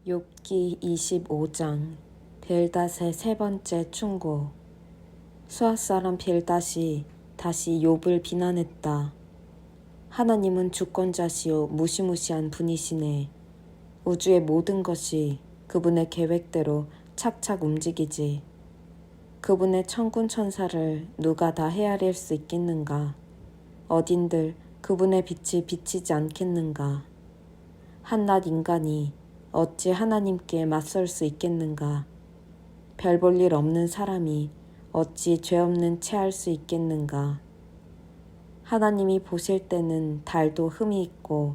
욥기 25장 빌닷의 세 번째 충고. 수아 사람 빌닷이 다시 욥을 비난했다. 하나님은 주권자시요 무시무시한 분이시네. 우주의 모든 것이 그분의 계획대로 착착 움직이지. 그분의 천군 천사를 누가 다 헤아릴 수 있겠는가. 어딘들 그분의 빛이 비치지 않겠는가. 한낱 인간이 어찌 하나님께 맞설 수 있겠는가. 별 볼 일 없는 사람이 어찌 죄 없는 채 할 수 있겠는가. 하나님이 보실 때는 달도 흠이 있고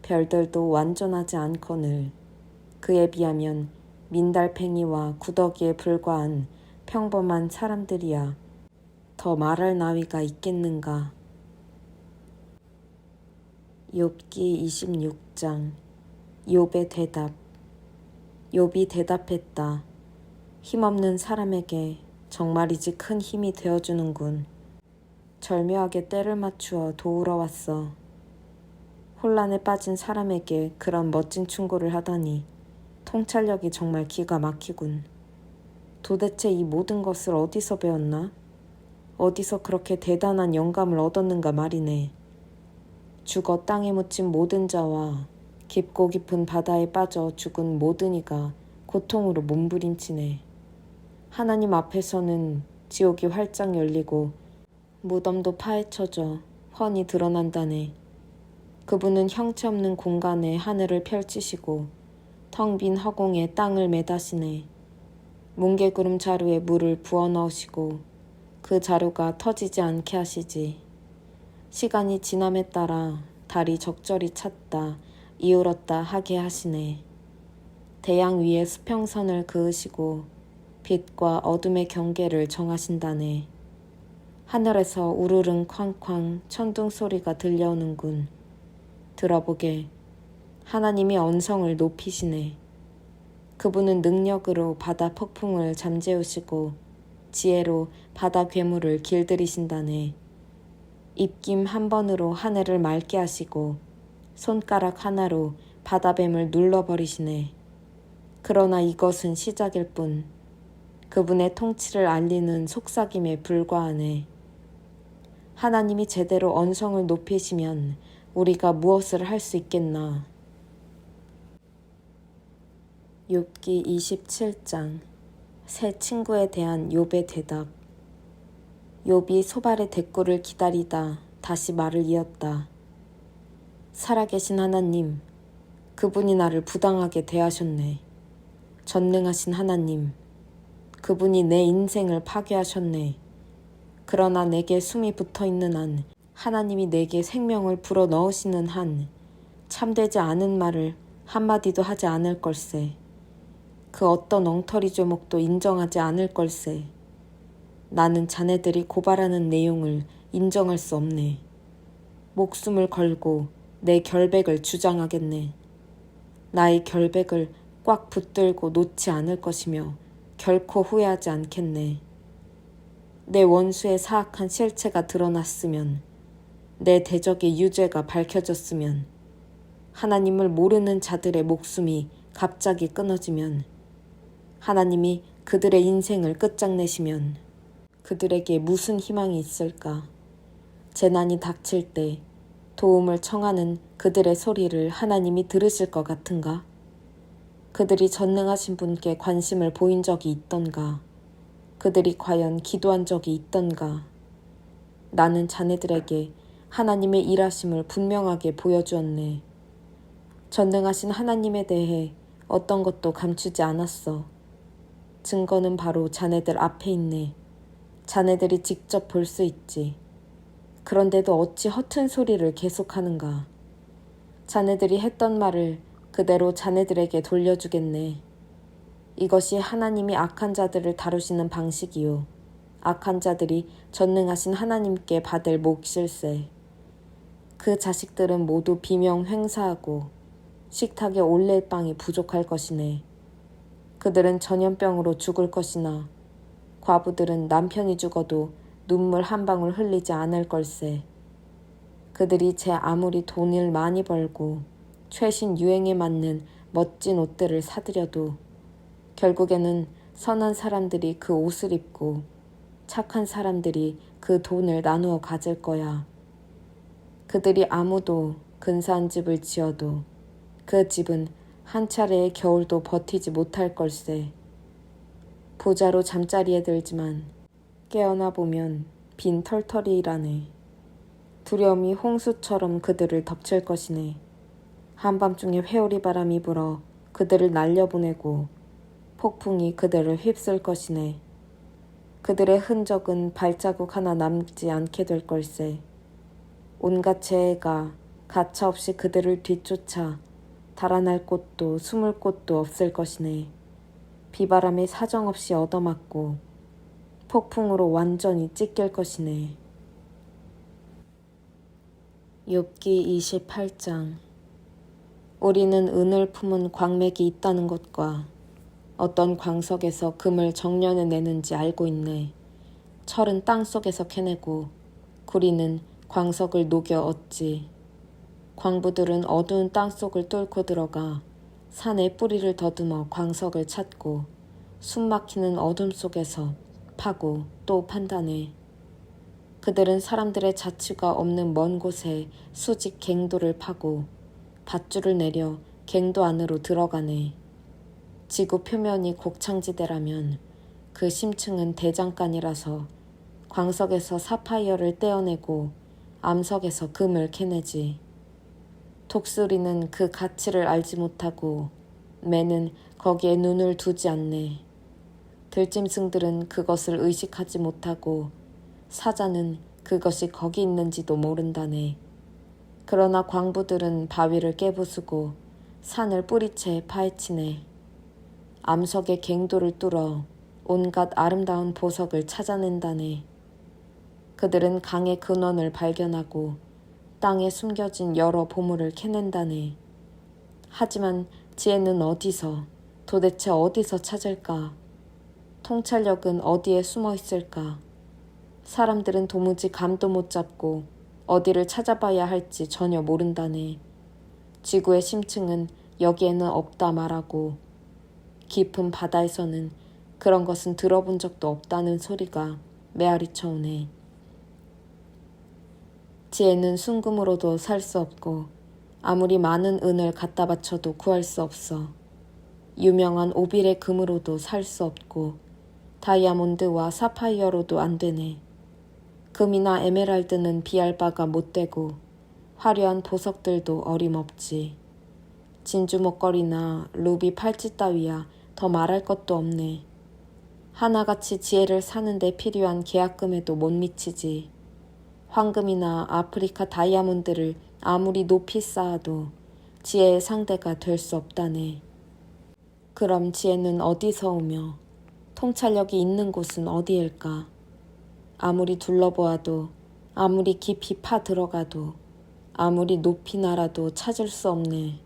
별들도 완전하지 않거늘 그에 비하면 민달팽이와 구더기에 불과한 평범한 사람들이야 더 말할 나위가 있겠는가. 욥기 26장 욥의 대답. 욥이 대답했다. 힘없는 사람에게 정말이지 큰 힘이 되어주는군. 절묘하게 때를 맞추어 도우러 왔어. 혼란에 빠진 사람에게 그런 멋진 충고를 하다니 통찰력이 정말 기가 막히군. 도대체 이 모든 것을 어디서 배웠나? 어디서 그렇게 대단한 영감을 얻었는가 말이네. 죽어 땅에 묻힌 모든 자와 깊고 깊은 바다에 빠져 죽은 모든 이가 고통으로 몸부림치네. 하나님 앞에서는 지옥이 활짝 열리고 무덤도 파헤쳐져 훤히 드러난다네. 그분은 형체 없는 공간에 하늘을 펼치시고 텅 빈 허공에 땅을 매다시네. 뭉게구름 자루에 물을 부어 넣으시고 그 자루가 터지지 않게 하시지. 시간이 지남에 따라 달이 적절히 찼다 이을었다 하게 하시네. 대양 위에 수평선을 그으시고 빛과 어둠의 경계를 정하신다네. 하늘에서 우르릉 쾅쾅 천둥 소리가 들려오는군. 들어보게. 하나님이 언성을 높이시네. 그분은 능력으로 바다 폭풍을 잠재우시고 지혜로 바다 괴물을 길들이신다네. 입김 한 번으로 하늘을 맑게 하시고 손가락 하나로 바다뱀을 눌러버리시네. 그러나 이것은 시작일 뿐. 그분의 통치를 알리는 속삭임에 불과하네. 하나님이 제대로 언성을 높이시면 우리가 무엇을 할 수 있겠나. 욥기 27장 새 친구에 대한 욥의 대답. 욥이 소발의 대꾸를 기다리다 다시 말을 이었다. 살아계신 하나님, 그분이 나를 부당하게 대하셨네. 전능하신 하나님, 그분이 내 인생을 파괴하셨네. 그러나 내게 숨이 붙어있는 한, 하나님이 내게 생명을 불어 넣으시는 한 참되지 않은 말을 한마디도 하지 않을 걸세. 그 어떤 엉터리 죄목도 인정하지 않을 걸세. 나는 자네들이 고발하는 내용을 인정할 수 없네. 목숨을 걸고 내 결백을 주장하겠네. 나의 결백을 꽉 붙들고 놓지 않을 것이며 결코 후회하지 않겠네. 내 원수의 사악한 실체가 드러났으면, 내 대적의 유죄가 밝혀졌으면, 하나님을 모르는 자들의 목숨이 갑자기 끊어지면, 하나님이 그들의 인생을 끝장내시면 그들에게 무슨 희망이 있을까? 재난이 닥칠 때 도움을 청하는 그들의 소리를 하나님이 들으실 것 같은가? 그들이 전능하신 분께 관심을 보인 적이 있던가? 그들이 과연 기도한 적이 있던가? 나는 자네들에게 하나님의 일하심을 분명하게 보여주었네. 전능하신 하나님에 대해 어떤 것도 감추지 않았어. 증거는 바로 자네들 앞에 있네. 자네들이 직접 볼 수 있지. 그런데도 어찌 허튼 소리를 계속하는가. 자네들이 했던 말을 그대로 자네들에게 돌려주겠네. 이것이 하나님이 악한 자들을 다루시는 방식이요. 악한 자들이 전능하신 하나님께 받을 몫일세. 그 자식들은 모두 비명 횡사하고 식탁에 올릴 빵이 부족할 것이네. 그들은 전염병으로 죽을 것이나 과부들은 남편이 죽어도 눈물 한 방울 흘리지 않을 걸세. 그들이 제 아무리 돈을 많이 벌고 최신 유행에 맞는 멋진 옷들을 사들여도 결국에는 선한 사람들이 그 옷을 입고 착한 사람들이 그 돈을 나누어 가질 거야. 그들이 아무도 근사한 집을 지어도 그 집은 한 차례의 겨울도 버티지 못할 걸세. 부자로 잠자리에 들지만 깨어나 보면 빈 털털이라네. 두려움이 홍수처럼 그들을 덮칠 것이네. 한밤중에 회오리 바람이 불어 그들을 날려보내고 폭풍이 그들을 휩쓸 것이네. 그들의 흔적은 발자국 하나 남지 않게 될 걸세. 온갖 재해가 가차없이 그들을 뒤쫓아 달아날 곳도 숨을 곳도 없을 것이네. 비바람에 사정없이 얻어맞고 폭풍으로 완전히 찢길 것이네. 욥기 28장. 우리는 은을 품은 광맥이 있다는 것과 어떤 광석에서 금을 정련해 내는지 알고 있네. 철은 땅속에서 캐내고 구리는 광석을 녹여 얻지. 광부들은 어두운 땅속을 뚫고 들어가 산에 뿌리를 더듬어 광석을 찾고 숨막히는 어둠 속에서 파고 또 판다네. 그들은 사람들의 자취가 없는 먼 곳에 수직 갱도를 파고 밧줄을 내려 갱도 안으로 들어가네. 지구 표면이 곡창지대라면 그 심층은 대장간이라서 광석에서 사파이어를 떼어내고 암석에서 금을 캐내지. 독수리는 그 가치를 알지 못하고 매는 거기에 눈을 두지 않네. 들짐승들은 그것을 의식하지 못하고 사자는 그것이 거기 있는지도 모른다네. 그러나 광부들은 바위를 깨부수고 산을 뿌리채 파헤치네. 암석의 갱도를 뚫어 온갖 아름다운 보석을 찾아낸다네. 그들은 강의 근원을 발견하고 땅에 숨겨진 여러 보물을 캐낸다네. 하지만 지혜는 어디서, 도대체 어디서 찾을까? 통찰력은 어디에 숨어 있을까? 사람들은 도무지 감도 못 잡고 어디를 찾아봐야 할지 전혀 모른다네. 지구의 심층은 여기에는 없다 말하고 깊은 바다에서는 그런 것은 들어본 적도 없다는 소리가 메아리쳐 오네. 지혜는 순금으로도 살 수 없고 아무리 많은 은을 갖다 바쳐도 구할 수 없어. 유명한 오빌의 금으로도 살 수 없고 다이아몬드와 사파이어로도 안 되네. 금이나 에메랄드는 비할 바가 못 되고 화려한 보석들도 어림없지. 진주 목걸이나 루비 팔찌 따위야 더 말할 것도 없네. 하나같이 지혜를 사는데 필요한 계약금에도 못 미치지. 황금이나 아프리카 다이아몬드를 아무리 높이 쌓아도 지혜의 상대가 될 수 없다네. 그럼 지혜는 어디서 오며 통찰력이 있는 곳은 어디일까? 아무리 둘러보아도 아무리 깊이 파 들어가도 아무리 높이 날아도 찾을 수 없네.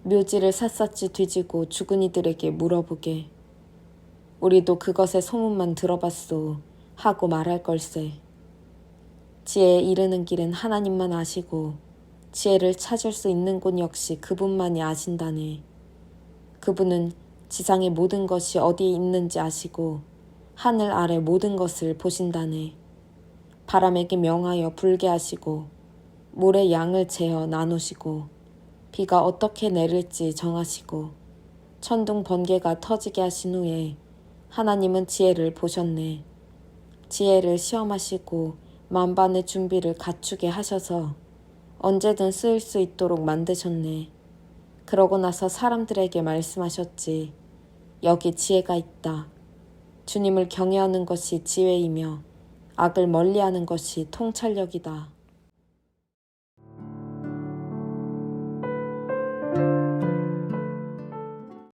묘지를 샅샅이 뒤지고 죽은 이들에게 물어보게. 우리도 그것의 소문만 들어봤소 하고 말할 걸세. 지혜에 이르는 길은 하나님만 아시고 지혜를 찾을 수 있는 곳 역시 그분만이 아신다네. 그분은 지상의 모든 것이 어디에 있는지 아시고 하늘 아래 모든 것을 보신다네. 바람에게 명하여 불게 하시고 물의 양을 재어 나누시고 비가 어떻게 내릴지 정하시고 천둥 번개가 터지게 하신 후에 하나님은 지혜를 보셨네. 지혜를 시험하시고 만반의 준비를 갖추게 하셔서 언제든 쓰일 수 있도록 만드셨네. 그러고 나서 사람들에게 말씀하셨지. 여기 지혜가 있다. 주님을 경외하는 것이 지혜이며 악을 멀리하는 것이 통찰력이다.